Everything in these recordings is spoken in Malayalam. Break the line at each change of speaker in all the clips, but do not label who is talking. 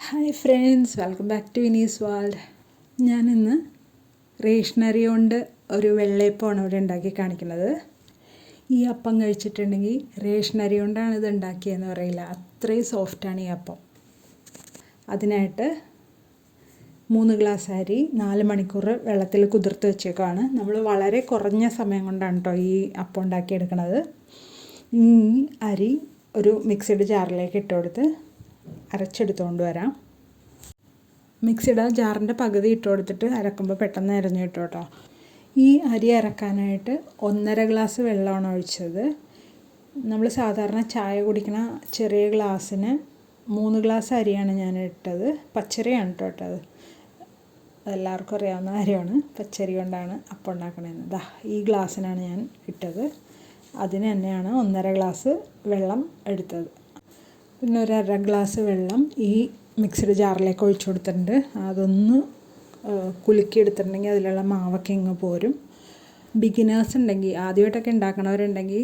Hi friends, welcome back to Vini's world. ഞാനിന്ന് റേഷനറി കൊണ്ട് ഒരു വെള്ളയപ്പമാണ് ഇവിടെ ഉണ്ടാക്കി കാണിക്കുന്നത്. ഈ അപ്പം കഴിച്ചിട്ടുണ്ടെങ്കിൽ റേഷനറി കൊണ്ടാണ് ഇത് ഉണ്ടാക്കിയതെന്ന് പറയില്ല, അത്രയും സോഫ്റ്റാണ് ഈ അപ്പം. അതിനായിട്ട് 3 ഗ്ലാസ് അരി 4 മണിക്കൂർ വെള്ളത്തിൽ കുതിർത്ത് വെച്ചേക്കാണ്. നമ്മൾ വളരെ കുറഞ്ഞ സമയം കൊണ്ടാണ് കേട്ടോ ഈ അപ്പം ഉണ്ടാക്കിയെടുക്കുന്നത്. ഈ അരി ഒരു മിക്സിയുടെ ജാറിലേക്ക് ഇട്ട് കൊടുത്ത് അരച്ചെടുത്തുകൊണ്ട് വരാം. മിക്സിയുടെ ജാറിൻ്റെ പകുതി ഇട്ട് കൊടുത്തിട്ട് അരക്കുമ്പോൾ പെട്ടെന്ന് അരഞ്ഞു കിട്ടും കേട്ടോ. ഈ അരി അരക്കാനായിട്ട് 1.5 ഗ്ലാസ് വെള്ളമാണ് ഒഴിച്ചത്. നമ്മൾ സാധാരണ ചായ കുടിക്കുന്ന ചെറിയ ഗ്ലാസ്സിന് 3 ഗ്ലാസ് അരിയാണ് ഞാൻ ഇട്ടത്. പച്ചരിയാണ് കേട്ടോ ഇട്ടത്. എല്ലാവർക്കും അറിയാവുന്ന കാര്യമാണ്, പച്ചരി കൊണ്ടാണ് അപ്പം ഉണ്ടാക്കണതെന്ന്. ദാ ഈ ഗ്ലാസ്സിനാണ് ഞാൻ ഇട്ടത്. അതിന് തന്നെയാണ് 1.5 ഗ്ലാസ് വെള്ളം എടുത്തത്. പിന്നെ 1.5 ഗ്ലാസ് വെള്ളം ഈ മിക്സിയുടെ ജാറിലേക്ക് ഒഴിച്ചു കൊടുത്തിട്ടുണ്ട്. അതൊന്ന് കുലുക്കി എടുത്തിട്ടുണ്ടെങ്കിൽ അതിലുള്ള മാവൊക്കെ ഇങ്ങ് പോരും. ബിഗിനേഴ്സ് ഉണ്ടെങ്കിൽ, ആദ്യമായിട്ടൊക്കെ ഉണ്ടാക്കണവരുണ്ടെങ്കിൽ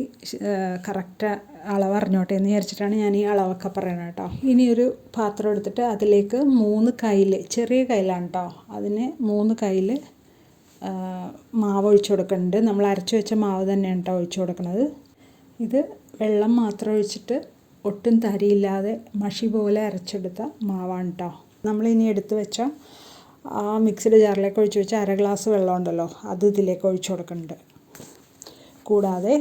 കറക്റ്റ് അളവ് അറിഞ്ഞോട്ടെ എന്ന് വിചാരിച്ചിട്ടാണ് ഞാൻ ഈ അളവൊക്കെ പറയണത് കേട്ടോ. ഇനി ഒരു പാത്രം എടുത്തിട്ട് അതിലേക്ക് 3 കയ്യിൽ, ചെറിയ കയ്യിലാണ് കേട്ടോ, അതിന് 3 കയ്യിൽ മാവ് ഒഴിച്ചു കൊടുക്കുന്നുണ്ട്. നമ്മൾ അരച്ചു വെച്ച മാവ് തന്നെയാണ് കേട്ടോ ഒഴിച്ചു കൊടുക്കുന്നത്. ഇത് വെള്ളം മാത്രം ഒഴിച്ചിട്ട് ഒട്ടും തരിയില്ലാതെ മഷി പോലെ അരച്ചെടുത്ത മാവാണ് കേട്ടോ. നമ്മളിനി എടുത്ത് വെച്ച ആ മിക്സിയുടെ ജാറിലേക്ക് ഒഴിച്ച് വെച്ച 1/2 ഗ്ലാസ് വെള്ളം ഉണ്ടല്ലോ, അത് ഇതിലേക്ക് ഒഴിച്ചു കൊടുക്കുന്നുണ്ട്. കൂടാതെ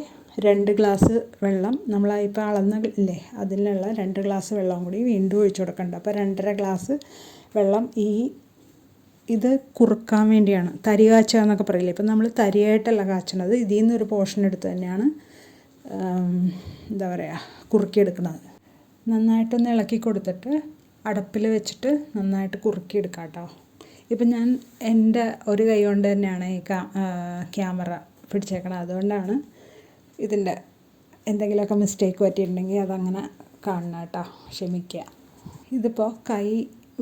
2 ഗ്ലാസ് വെള്ളം നമ്മളിപ്പോൾ അളന്നില്ലേ, അതിനുള്ള 2 ഗ്ലാസ് വെള്ളം കൂടി വീണ്ടും ഒഴിച്ചു കൊടുക്കുന്നുണ്ട്. അപ്പോൾ 2.5 ഗ്ലാസ് വെള്ളം ഇത് കുറുക്കാൻ വേണ്ടിയാണ്. തരി കാച്ചുക എന്നൊക്കെ പറയില്ലേ, ഇപ്പം നമ്മൾ തരിയായിട്ടല്ല കാച്ചണത്, ഇതിൽ നിന്നൊരു പോർഷൻ എടുത്ത് തന്നെയാണ് കുറുക്കിയെടുക്കുന്നത്. നന്നായിട്ടൊന്ന് ഇളക്കി കൊടുത്തിട്ട് അടുപ്പിൽ വെച്ചിട്ട് നന്നായിട്ട് കുറുക്കിയെടുക്കാം കേട്ടോ. ഇപ്പം ഞാൻ എൻ്റെ ഒരു കൈ കൊണ്ട് തന്നെയാണ് ഈ ക്യാമറ പിടിച്ചേക്കണത്. അതുകൊണ്ടാണ് ഇതിൻ്റെ എന്തെങ്കിലുമൊക്കെ മിസ്റ്റേക്ക് പറ്റിയിട്ടുണ്ടെങ്കിൽ അതങ്ങനെ കാണണം കേട്ടോ, ക്ഷമിക്കുക. ഇതിപ്പോൾ കൈ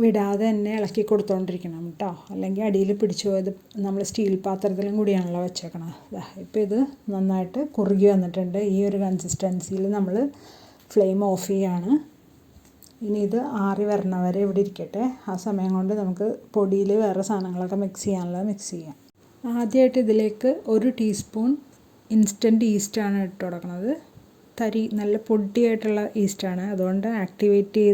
വിടാതെ തന്നെ ഇളക്കി കൊടുത്തുകൊണ്ടിരിക്കണം കേട്ടോ, അല്ലെങ്കിൽ അടിയിൽ പിടിച്ചു പോയത്. നമ്മൾ സ്റ്റീൽ പാത്രത്തിലും കൂടിയാണല്ലോ വെച്ചേക്കണത്. ഇപ്പോൾ ഇത് നന്നായിട്ട് കുറുകി വന്നിട്ടുണ്ട്. ഈ ഒരു കൺസിസ്റ്റൻസിയിൽ നമ്മൾ ഫ്ലെയിം ഓഫ് ചെയ്യാണ്. ഇനി ഇത് ആറി വരണ വരെ ഇവിടെ ഇരിക്കട്ടെ. ആ സമയം കൊണ്ട് നമുക്ക് പൊടിയിൽ വേറെ സാധനങ്ങളൊക്കെ മിക്സ് ചെയ്യാം. ആദ്യമായിട്ട് ഇതിലേക്ക് 1 ടീസ്പൂൺ ഇൻസ്റ്റൻറ്റ് ഈസ്റ്റാണ് ഇട്ട് കൊടുക്കുന്നത്. നല്ല പൊടിയായിട്ടുള്ള ഈസ്റ്റാണ്, അതുകൊണ്ട് ആക്ടിവേറ്റ്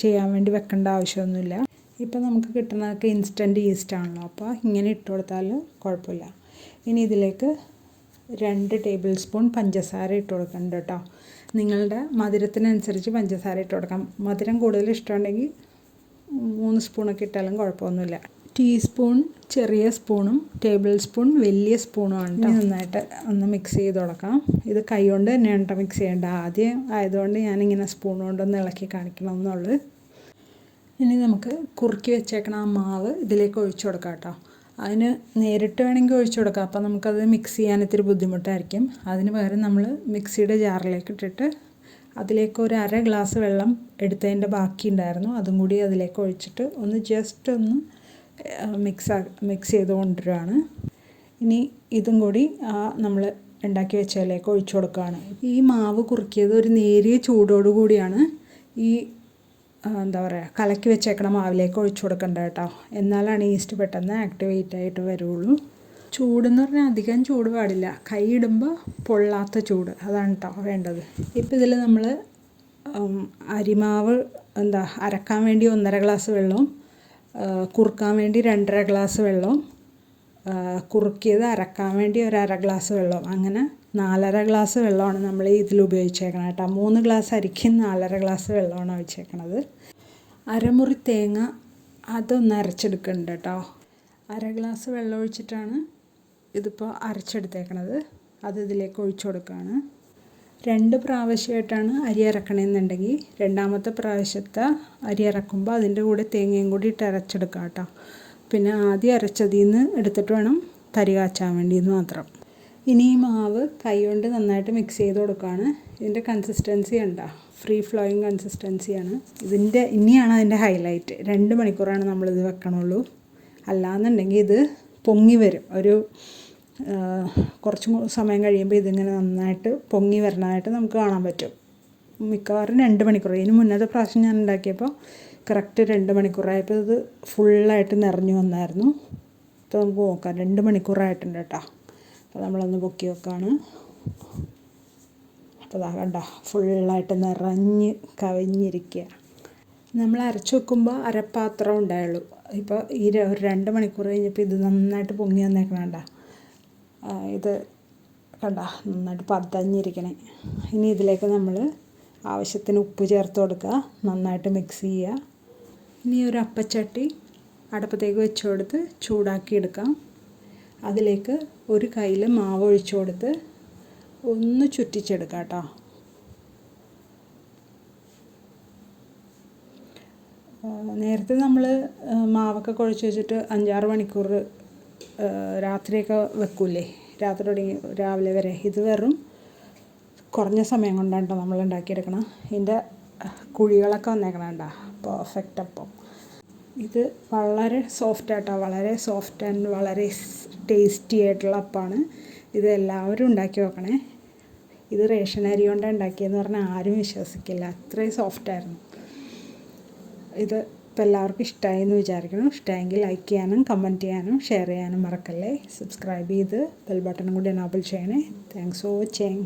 ചെയ്യാൻ വേണ്ടി വെക്കേണ്ട ആവശ്യമൊന്നുമില്ല. ഇപ്പം നമുക്ക് കിട്ടുന്നതൊക്കെ ഇൻസ്റ്റൻറ്റ് ഈസ്റ്റാണല്ലോ, അപ്പോൾ ഇങ്ങനെ ഇട്ട് കൊടുത്താൽ കുഴപ്പമില്ല. ഇനി ഇതിലേക്ക് 2 ടേബിൾ സ്പൂൺ പഞ്ചസാര ഇട്ട് കൊടുക്കുന്നുണ്ട് കേട്ടോ. നിങ്ങളുടെ മധുരത്തിനനുസരിച്ച് പഞ്ചസാര ഇട്ട് കൊടുക്കാം. മധുരം കൂടുതൽ ഇഷ്ടമുണ്ടെങ്കിൽ 3 സ്പൂണൊക്കെ ഇട്ടാലും കുഴപ്പമൊന്നുമില്ല. ടീസ്പൂൺ ചെറിയ സ്പൂണും ടേബിൾ സ്പൂൺ വലിയ സ്പൂണുമാണ് കേട്ടോ. നന്നായിട്ട് ഒന്ന് മിക്സ് ചെയ്ത് കൊടുക്കാം. ഇത് കൈ കൊണ്ട് തന്നെയാണ് കേട്ടോ മിക്സ് ചെയ്യേണ്ടത്. ആദ്യം ആയതുകൊണ്ട് ഞാനിങ്ങനെ സ്പൂൺ കൊണ്ടൊന്ന് ഇളക്കി കാണിക്കണമെന്നുള്ളൂ. ഇനി നമുക്ക് കുറുക്കി വെച്ചേക്കണ ആ മാവ് ഇതിലേക്ക് ഒഴിച്ചു കൊടുക്കാം കേട്ടോ. അതിന് നേരിട്ട് വേണമെങ്കിൽ ഒഴിച്ചു കൊടുക്കാം, അപ്പോൾ നമുക്കത് മിക്സ് ചെയ്യാൻ ഇത്തിരി ബുദ്ധിമുട്ടായിരിക്കും. അതിന് പകരം നമ്മൾ മിക്സിയുടെ ജാറിലേക്ക് ഇട്ടിട്ട് അതിലേക്ക് 1/2 ഗ്ലാസ് വെള്ളം എടുത്തതിൻ്റെ ബാക്കി ഉണ്ടായിരുന്നു, അതും കൂടി അതിലേക്ക് ഒഴിച്ചിട്ട് ജസ്റ്റ് ഒന്ന് മിക്സ് ചെയ്ത് കൊണ്ടുവരികയാണ്. ഇനി ഇതും കൂടി നമ്മൾ ഉണ്ടാക്കി വെച്ചതിലേക്ക് ഒഴിച്ചു കൊടുക്കുകയാണ്. ഈ മാവ് കുറുക്കിയത് ഒരു നേരിയ ചൂടോടു കൂടിയാണ് ഈ കലക്കി വെച്ചേക്കണ മാവിലേക്ക് ഒഴിച്ചു കൊടുക്കേണ്ടത് കേട്ടോ. എന്നാലാണ് ഈസ്റ്റ് പെട്ടെന്ന് ആക്ടിവേറ്റ് ആയിട്ട് വരുള്ളൂ. ചൂടെന്ന് പറഞ്ഞാൽ അധികം ചൂട് പാടില്ല, കൈ ഇടുമ്പോൾ പൊള്ളാത്ത ചൂട്, അതാണ് കേട്ടോ വേണ്ടത്. ഇപ്പോൾ ഇതിൽ നമ്മൾ അരിമാവ് അരക്കാൻ വേണ്ടി 1.5 ഗ്ലാസ് വെള്ളവും കുറുക്കാൻ വേണ്ടി 2.5 ഗ്ലാസ് വെള്ളവും കുറുക്കിയത് അരക്കാൻ വേണ്ടി 1/2 ഗ്ലാസ് വെള്ളവും, അങ്ങനെ 4.5 ഗ്ലാസ് വെള്ളമാണ് നമ്മൾ ഇതിൽ ഉപയോഗിച്ചേക്കണം കേട്ടോ. 3 ഗ്ലാസ് അരിക്ക് 4.5 ഗ്ലാസ് വെള്ളമാണ് ഒഴിച്ചേക്കണത്. അരമുറി തേങ്ങ അതൊന്ന് അരച്ചെടുക്കുന്നുണ്ട് കേട്ടോ. 1/2 ഗ്ലാസ് വെള്ളം ഒഴിച്ചിട്ടാണ് ഇതിപ്പോൾ അരച്ചെടുത്തേക്കണത്. അത് ഇതിലേക്ക് ഒഴിച്ചു കൊടുക്കുകയാണ്. 2 പ്രാവശ്യമായിട്ടാണ് അരി അരക്കണമെന്നുണ്ടെങ്കിൽ 2ാമത്തെ പ്രാവശ്യത്തെ അരി അരക്കുമ്പോൾ അതിൻ്റെ കൂടെ തേങ്ങയും കൂടി ഇട്ട് അരച്ചെടുക്കാം കേട്ടോ. പിന്നെ ആദ്യം അരച്ചതിൽ നിന്ന് എടുത്തിട്ട് വേണം തരി കാച്ചാൻ വേണ്ടിയെന്ന് മാത്രം. ഇനി ഈ മാവ് കൈ കൊണ്ട് നന്നായിട്ട് മിക്സ് ചെയ്ത് കൊടുക്കുകയാണ്. ഇതിൻ്റെ കൺസിസ്റ്റൻസി ഉണ്ടോ, ഫ്രീ ഫ്ലോയിങ് കൺസിസ്റ്റൻസിയാണ്. ഇനിയാണ് അതിൻ്റെ ഹൈലൈറ്റ്. 2 മണിക്കൂറാണ് നമ്മളിത് വെക്കണുള്ളൂ. അല്ലാന്നുണ്ടെങ്കിൽ ഇത് പൊങ്ങി വരും. കുറച്ച് സമയം കഴിയുമ്പോൾ ഇതിങ്ങനെ നന്നായിട്ട് പൊങ്ങി വരണമായിട്ട് നമുക്ക് കാണാൻ പറ്റും. മിക്കവാറും 2 മണിക്കൂർ. ഇതിന് മുന്നത്തെ പ്രാവശ്യം ഞാൻ ഉണ്ടാക്കിയപ്പോൾ കറക്റ്റ് 2 മണിക്കൂറായപ്പോൾ ഇത് ഫുള്ളായിട്ട് നിറഞ്ഞു വന്നായിരുന്നു. ഇപ്പോൾ നമുക്ക് നോക്കാം 2 മണിക്കൂറായിട്ടുണ്ട് കേട്ടോ. അപ്പോൾ നമ്മളൊന്ന് പൊക്കി വെക്കാണ്. അപ്പോൾ ഇതാ കണ്ടോ, ഫുള്ളായിട്ട് നിറഞ്ഞ് കവിഞ്ഞിരിക്കുക. നമ്മൾ അരച്ച് വെക്കുമ്പോൾ അരപ്പാത്രം ഉണ്ടായുള്ളൂ. ഇപ്പോൾ ഈ 2 മണിക്കൂർ കഴിഞ്ഞപ്പോൾ ഇത് നന്നായിട്ട് പൊങ്ങി വന്നേക്കണം. കണ്ടോ, ഇത് കണ്ടോ, നന്നായിട്ട് പതഞ്ഞിരിക്കണേ. ഇനി ഇതിലേക്ക് നമ്മൾ ആവശ്യത്തിന് ഉപ്പ് ചേർത്ത് കൊടുക്കുക, നന്നായിട്ട് മിക്സ് ചെയ്യുക. ഇനി ഒരു അപ്പച്ചട്ടി അടുപ്പത്തേക്ക് വെച്ച് കൊടുത്ത് ചൂടാക്കി എടുക്കാം. അതിലേക്ക് ഒരു കയ്യിൽ മാവ് ഒഴിച്ചു കൊടുത്ത് ഒന്ന് ചുറ്റിച്ചെടുക്കാം കേട്ടോ. നേരത്തെ നമ്മൾ മാവൊക്കെ കുഴച്ച് വെച്ചിട്ട് 5-6 മണിക്കൂർ രാത്രിയൊക്കെ വെക്കൂലേ, രാത്രി തുടങ്ങി രാവിലെ വരെ. ഇത് വെറും കുറഞ്ഞ സമയം കൊണ്ടാണ് കേട്ടോ നമ്മൾ ഉണ്ടാക്കിയെടുക്കണം. ഇതിൻ്റെ കുഴികളൊക്കെ വന്നേക്കണം കേട്ടോ. പെർഫെക്റ്റ് അപ്പം. ഇത് വളരെ സോഫ്റ്റായിട്ടോ, വളരെ സോഫ്റ്റ് ആൻഡ് വളരെ ടേസ്റ്റി ആയിട്ടുള്ള അപ്പമാണ്. ഇത് എല്ലാവരും ഉണ്ടാക്കി നോക്കണേ. ഇത് റേഷൻ അരി കൊണ്ടാണ് ഉണ്ടാക്കിയെന്ന് പറഞ്ഞാൽ ആരും വിശ്വസിക്കില്ല, അത്രയും സോഫ്റ്റായിരുന്നു. ഇത് ഇപ്പോൾ എല്ലാവർക്കും ഇഷ്ടമായി എന്ന് വിചാരിക്കണം. ഇഷ്ടമായെങ്കിൽ ലൈക്ക് ചെയ്യാനും കമൻറ്റ് ചെയ്യാനും ഷെയർ ചെയ്യാനും മറക്കല്ലേ. സബ്സ്ക്രൈബ് ചെയ്ത് ബെൽ ബട്ടണും കൂടി എനേബിൾ ചെയ്യണേ. Thanks for watching.